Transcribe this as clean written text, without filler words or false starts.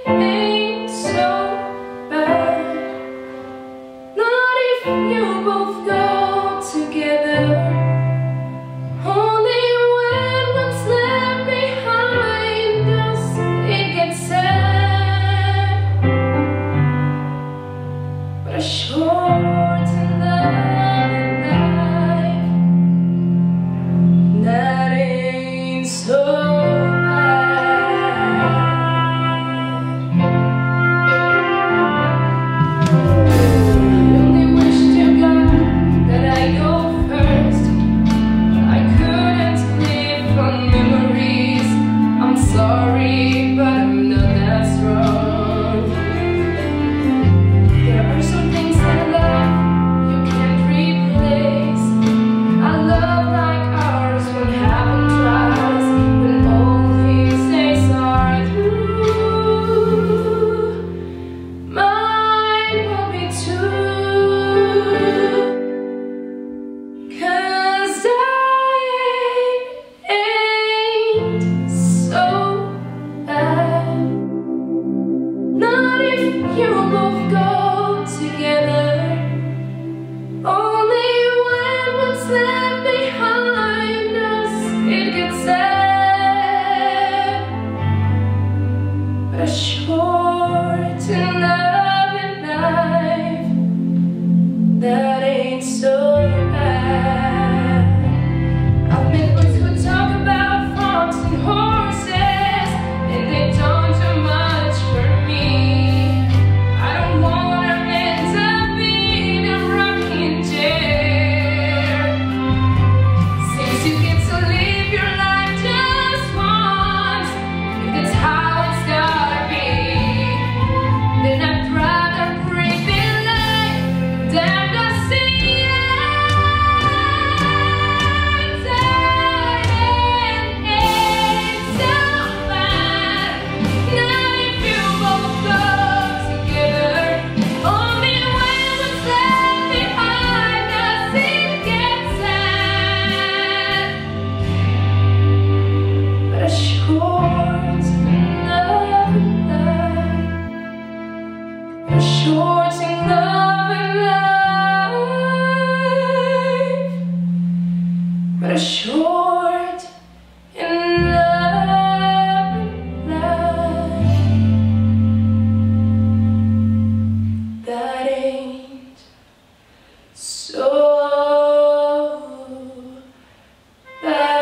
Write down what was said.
ain't so bad. Not if you both go together. Only when what's left behind us it gets sad. But a short and loving life, that ain't so sorry, but I'm not that strong. There are some things in life you can't replace. A love like ours won't happen twice. When all these days are through, mine will be too. 'Cause I ain't so bad. Not if you both go together. Only when what's left behind us it gets sad. But a short and loving life, that ain't so bad. I've met boys who talk about farms and horses, and they don't do much for me. I don't wanna end up being a rocking chair. Since you get to live your life just once, if that's how it's gotta be, then I'd rather breathe in life than to see it. Ain't so bad. Not if you both go together. Only when what's left behind us it gets sad. But a short and loving life, a short and loving life, but a short and loving life, that ain't so bad.